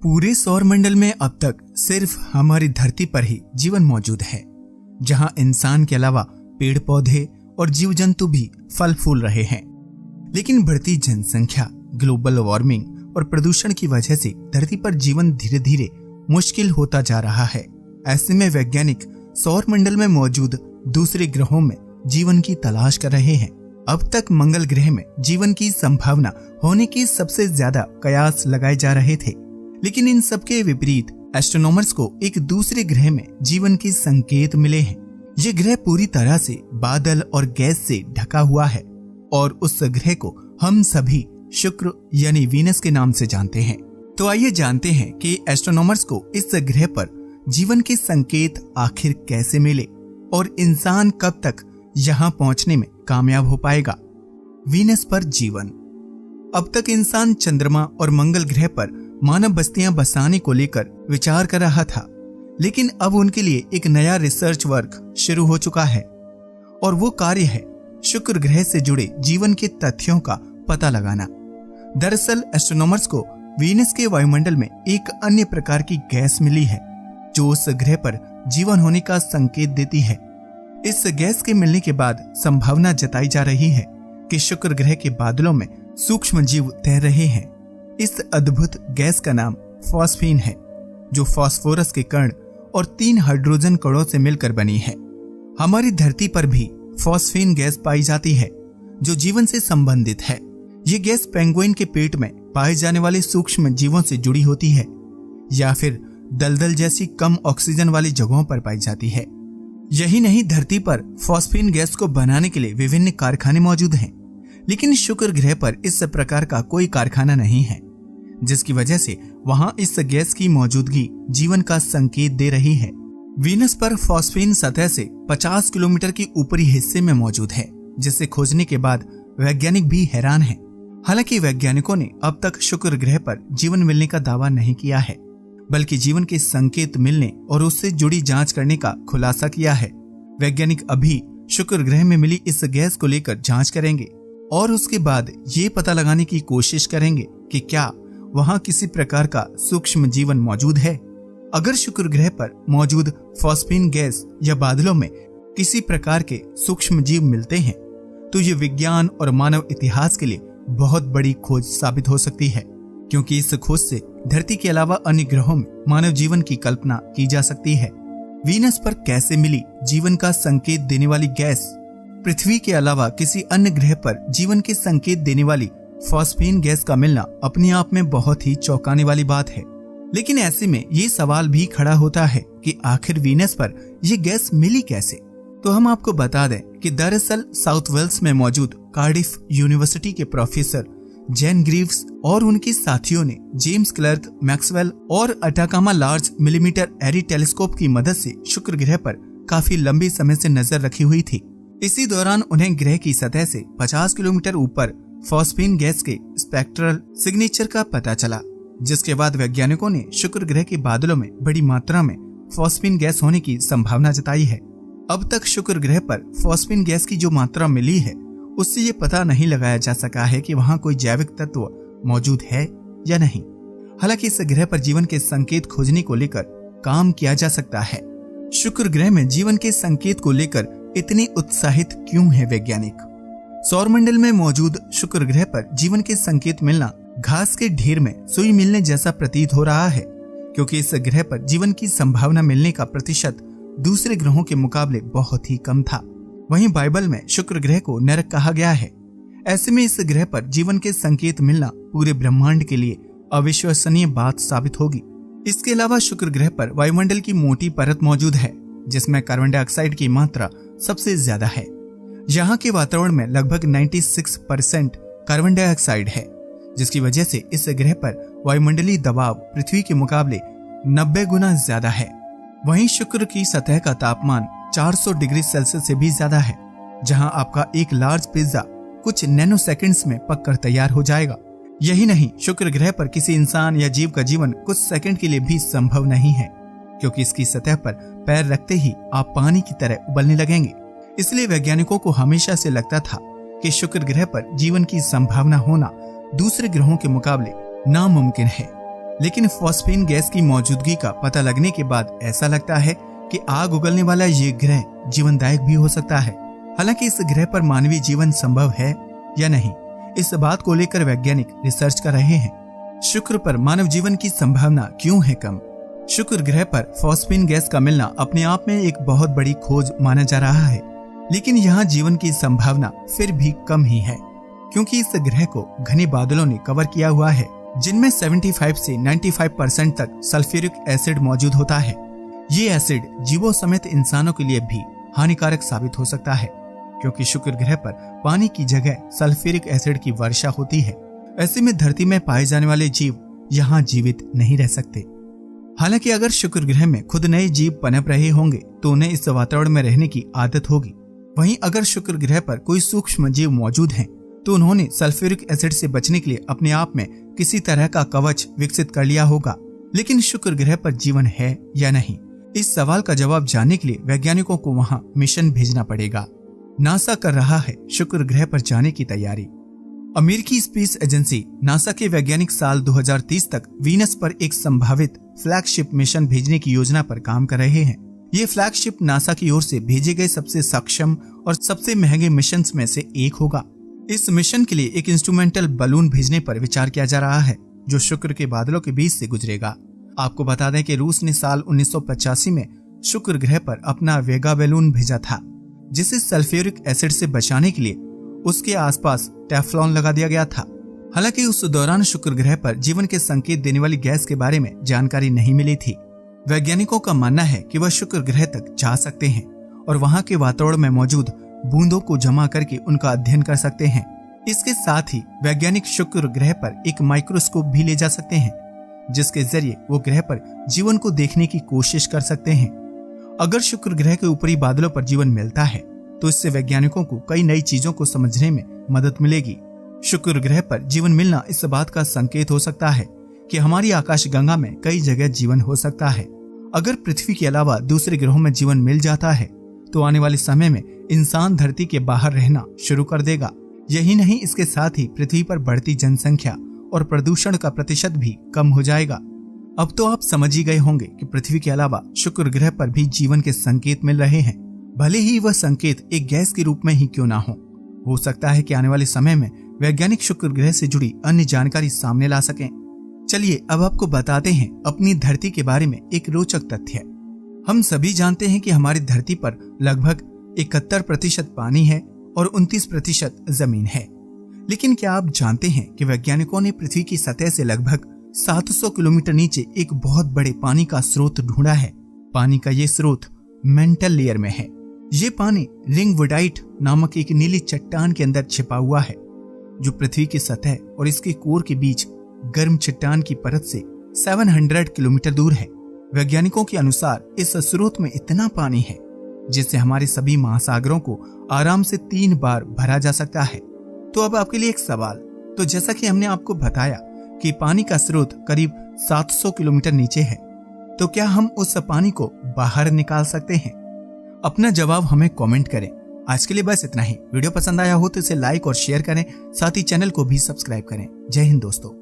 पूरे सौर मंडल में अब तक सिर्फ हमारी धरती पर ही जीवन मौजूद है, जहां इंसान के अलावा पेड़ पौधे और जीव जंतु भी फल फूल रहे हैं। लेकिन बढ़ती जनसंख्या, ग्लोबल वार्मिंग और प्रदूषण की वजह से धरती पर जीवन धीरे धीरे मुश्किल होता जा रहा है। ऐसे में वैज्ञानिक सौर मंडल में मौजूद दूसरे ग्रहों में जीवन की तलाश कर रहे हैं। अब तक मंगल ग्रह में जीवन की संभावना होने की सबसे ज्यादा कयास लगाए जा रहे थे, लेकिन इन सबके विपरीत एस्ट्रोनॉमर्स को एक दूसरे ग्रह में जीवन के संकेत मिले हैं। ये ग्रह पूरी तरह से बादल और गैस से ढका हुआ है और उस ग्रह को हम सभी शुक्र यानी वीनस के नाम से जानते हैं। तो आइए जानते हैं कि एस्ट्रोनॉमर्स को इस ग्रह पर जीवन के संकेत आखिर कैसे मिले और इंसान कब तक यहाँ पहुंचने में कामयाब हो पाएगा। वीनस पर जीवन। अब तक इंसान चंद्रमा और मंगल ग्रह पर मानव बस्तियां बसाने को लेकर विचार कर रहा था, लेकिन अब उनके लिए एक नया रिसर्च वर्क शुरू हो चुका है और वो कार्य है शुक्र ग्रह से जुड़े जीवन के तथ्यों का पता लगाना। दरअसल एस्ट्रोनॉमर्स को वीनस के वायुमंडल में एक अन्य प्रकार की गैस मिली है जो उस ग्रह पर जीवन होने का संकेत देती है। इस गैस के मिलने के बाद संभावना जताई जा रही है कि शुक्र ग्रह के बादलों में सूक्ष्म जीव तैर रहे हैं। इस अद्भुत गैस का नाम फॉस्फीन है, जो फास्फोरस के कण और 3 हाइड्रोजन कणों से मिलकर बनी है। हमारी धरती पर भी फॉस्फीन गैस पाई जाती है जो जीवन से संबंधित है। ये गैस पेंगुइन के पेट में पाए जाने वाले सूक्ष्म जीवों से जुड़ी होती है या फिर दलदल जैसी कम ऑक्सीजन वाली जगहों पर पाई जाती है। यही नहीं, धरती पर फॉस्फीन गैस को बनाने के लिए विभिन्न कारखाने मौजूद हैं, लेकिन शुक्र ग्रह पर इस प्रकार का कोई कारखाना नहीं है, जिसकी वजह से वहां इस गैस की मौजूदगी जीवन का संकेत दे रही है। वीनस पर फॉस्फीन सतह से 50 किलोमीटर के ऊपरी हिस्से में मौजूद है, जिसे खोजने के बाद वैज्ञानिक भी हैरान हैं। हालांकि वैज्ञानिकों ने अब तक शुक्र ग्रह पर जीवन मिलने का दावा नहीं किया है, बल्कि जीवन के संकेत मिलने और उससे जुड़ी जांच करने का खुलासा किया है। वैज्ञानिक अभी शुक्र ग्रह में मिली इस गैस को लेकर जांच करेंगे और उसके बाद ये पता लगाने की कोशिश करेंगे कि क्या वहां किसी प्रकार का सूक्ष्म जीवन मौजूद है। अगर शुक्र ग्रह पर मौजूद फॉस्फीन गैस या बादलों में किसी प्रकार के सूक्ष्म जीव मिलते हैं तो ये विज्ञान और मानव इतिहास के लिए बहुत बड़ी खोज साबित हो सकती है, क्योंकि इस खोज से धरती के अलावा अन्य ग्रहों में मानव जीवन की कल्पना की जा सकती है। वीनस पर कैसे मिली जीवन का संकेत देने वाली गैस? पृथ्वी के अलावा किसी अन्य ग्रह पर जीवन के संकेत देने वाली फॉस्फीन गैस का मिलना अपने आप में बहुत ही चौंकाने वाली बात है। लेकिन ऐसे में ये सवाल भी खड़ा होता है कि आखिर वीनस पर यह गैस मिली कैसे? तो हम आपको बता दें कि दरअसल साउथ वेल्स में मौजूद कार्डिफ यूनिवर्सिटी के प्रोफेसर जैन ग्रीव्स और उनके साथियों ने जेम्स क्लर्क मैक्सवेल और अटाकामा लार्ज मिलीमीटर एरी टेलीस्कोप की मदद से शुक्र ग्रह पर काफी लंबे समय से नजर रखी हुई थी। इसी दौरान उन्हें ग्रह की सतह से 50 किलोमीटर ऊपर फॉस्फीन गैस के स्पेक्ट्रल सिग्नेचर का पता चला, जिसके बाद वैज्ञानिकों ने शुक्र ग्रह के बादलों में बड़ी मात्रा में फॉस्फीन गैस होने की संभावना जताई है। अब तक शुक्र ग्रह पर फॉस्फीन गैस की जो मात्रा मिली है उससे ये पता नहीं लगाया जा सका है कि वहां कोई जैविक तत्व मौजूद है या नहीं। हालांकि इस ग्रह पर जीवन के संकेत खोजने को लेकर काम किया जा सकता है। शुक्र ग्रह में जीवन के संकेत को लेकर इतने उत्साहित क्यों है वैज्ञानिक? सौरमंडल में मौजूद शुक्र ग्रह पर जीवन के संकेत मिलना घास के ढेर में सुई मिलने जैसा प्रतीत हो रहा है, क्योंकि इस ग्रह पर जीवन की संभावना मिलने का प्रतिशत दूसरे ग्रहों के मुकाबले बहुत ही कम था। वहीं बाइबल में शुक्र ग्रह को नरक कहा गया है। ऐसे में इस ग्रह पर जीवन के संकेत मिलना पूरे ब्रह्मांड के लिए अविश्वसनीय बात साबित होगी। इसके अलावा शुक्र ग्रह पर वायुमंडल की मोटी परत मौजूद है, जिसमें कार्बन डाइऑक्साइड की मात्रा सबसे ज्यादा है। यहाँ के वातावरण में लगभग 96% कार्बन डाइऑक्साइड है, जिसकी वजह से इस ग्रह पर वायुमंडलीय दबाव पृथ्वी के मुकाबले 90 गुना ज्यादा है। वहीं शुक्र की सतह का तापमान 400 डिग्री सेल्सियस से भी ज्यादा है, जहां आपका एक लार्ज पिज्जा कुछ नैनो सेकंड्स में पककर तैयार हो जाएगा। यही नहीं, शुक्र ग्रह पर किसी इंसान या जीव का जीवन कुछ सेकंड के लिए भी संभव नहीं है, क्योंकि इसकी सतह पर पैर रखते ही आप पानी की तरह उबलने लगेंगे। इसलिए वैज्ञानिकों को हमेशा से लगता था कि शुक्र ग्रह पर जीवन की संभावना होना दूसरे ग्रहों के मुकाबले नामुमकिन है। लेकिन फॉस्फीन गैस की मौजूदगी का पता लगने के बाद ऐसा लगता है कि आग उगलने वाला ये ग्रह जीवनदायक भी हो सकता है। हालांकि इस ग्रह पर मानवीय जीवन संभव है या नहीं, इस बात को लेकर वैज्ञानिक रिसर्च कर रहे हैं। शुक्र पर मानव जीवन की संभावना क्यों है कम? शुक्र ग्रह पर फॉस्फीन गैस का मिलना अपने आप में एक बहुत बड़ी खोज माना जा रहा है, लेकिन यहाँ जीवन की संभावना फिर भी कम ही है, क्योंकि इस ग्रह को घने बादलों ने कवर किया हुआ है, जिनमें 75 से 95% तक सल्फ्यूरिक एसिड मौजूद होता है। ये एसिड जीवों समेत इंसानों के लिए भी हानिकारक साबित हो सकता है, क्योंकि शुक्र ग्रह पर पानी की जगह सल्फ्यूरिक एसिड की वर्षा होती है। ऐसे में धरती में पाए जाने वाले जीव यहाँ जीवित नहीं रह सकते। हालांकि अगर शुक्र ग्रह में खुद नए जीव पनप रहे होंगे तो उन्हें इस वातावरण में रहने की आदत होगी। वहीं अगर शुक्र ग्रह पर कोई सूक्ष्म जीव मौजूद हैं, तो उन्होंने सल्फ्यूरिक एसिड से बचने के लिए अपने आप में किसी तरह का कवच विकसित कर लिया होगा। लेकिन शुक्र ग्रह पर जीवन है या नहीं, इस सवाल का जवाब जानने के लिए वैज्ञानिकों को वहां मिशन भेजना पड़ेगा। नासा कर रहा है शुक्र ग्रह पर जाने की तैयारी। अमेरिकी स्पेस एजेंसी नासा के वैज्ञानिक साल 2030 तक वीनस पर एक संभावित फ्लैगशिप मिशन भेजने की योजना पर काम कर रहे हैं। ये फ्लैगशिप नासा की ओर से भेजे गए सबसे सक्षम और सबसे महंगे मिशन में से एक होगा। इस मिशन के लिए एक इंस्ट्रूमेंटल बलून भेजने पर विचार किया जा रहा है, जो शुक्र के बादलों के बीच से गुजरेगा। आपको बता दें कि रूस ने साल 1985 में शुक्र ग्रह पर अपना वेगा बैलून भेजा था, जिसे सल्फ्यूरिक एसिड से बचाने के लिए उसके आसपास टेफ्लॉन लगा दिया गया था। हालांकि उस दौरान शुक्र ग्रह पर जीवन के संकेत देने वाली गैस के बारे में जानकारी नहीं मिली थी। वैज्ञानिकों का मानना है कि वह शुक्र ग्रह तक जा सकते हैं और वहां के वातावरण में मौजूद बूंदों को जमा करके उनका अध्ययन कर सकते हैं। इसके साथ ही वैज्ञानिक शुक्र ग्रह पर एक माइक्रोस्कोप भी ले जा सकते हैं, जिसके जरिए वो ग्रह पर जीवन को देखने की कोशिश कर सकते हैं। अगर शुक्र ग्रह के ऊपरी बादलों पर जीवन मिलता है तो इससे वैज्ञानिकों को कई नई चीजों को समझने में मदद मिलेगी। शुक्र ग्रह पर जीवन मिलना इस बात का संकेत हो सकता है कि हमारी आकाशगंगा में कई जगह जीवन हो सकता है। अगर पृथ्वी के अलावा दूसरे ग्रहों में जीवन मिल जाता है तो आने वाले समय में इंसान धरती के बाहर रहना शुरू कर देगा। यही नहीं, इसके साथ ही पृथ्वी पर बढ़ती जनसंख्या और प्रदूषण का प्रतिशत भी कम हो जाएगा। अब तो आप समझ ही गए होंगे कि पृथ्वी के अलावा शुक्र ग्रह पर भी जीवन के संकेत मिल रहे हैं, भले ही वह संकेत एक गैस के रूप में ही क्यों ना हो सकता है कि आने वाले समय में वैज्ञानिक शुक्र ग्रह से जुड़ी अन्य जानकारी सामने ला सकें। चलिए अब आपको बताते हैं अपनी धरती के बारे में एक रोचक तथ्य। हम सभी जानते हैं कि हमारी धरती पर लगभग 71% पानी है और 29% जमीन है। लेकिन क्या आप जानते हैं कि वैज्ञानिकों ने पृथ्वी की सतह से लगभग 700 किलोमीटर नीचे एक बहुत बड़े पानी का स्रोत ढूंढा है। पानी का ये स्रोत मेंटल लेयर में है। ये पानी रिंगवुडाइट नामक एक नीली चट्टान के अंदर छिपा हुआ है, जो पृथ्वी की सतह और इसके कोर के बीच गर्म चट्टान की परत से 700 किलोमीटर दूर है। वैज्ञानिकों के अनुसार इस स्रोत में इतना पानी है जिससे हमारे सभी महासागरों को आराम से 3 बार भरा जा सकता है। तो अब आपके लिए एक सवाल, तो जैसा कि हमने आपको बताया कि पानी का स्रोत करीब 700 किलोमीटर नीचे है, तो क्या हम उस पानी को बाहर निकाल सकते हैं? अपना जवाब हमें कमेंट करें। आज के लिए बस इतना ही। वीडियो पसंद आया हो तो इसे लाइक और शेयर करें, साथ ही चैनल को भी सब्सक्राइब करें। जय हिंद दोस्तों।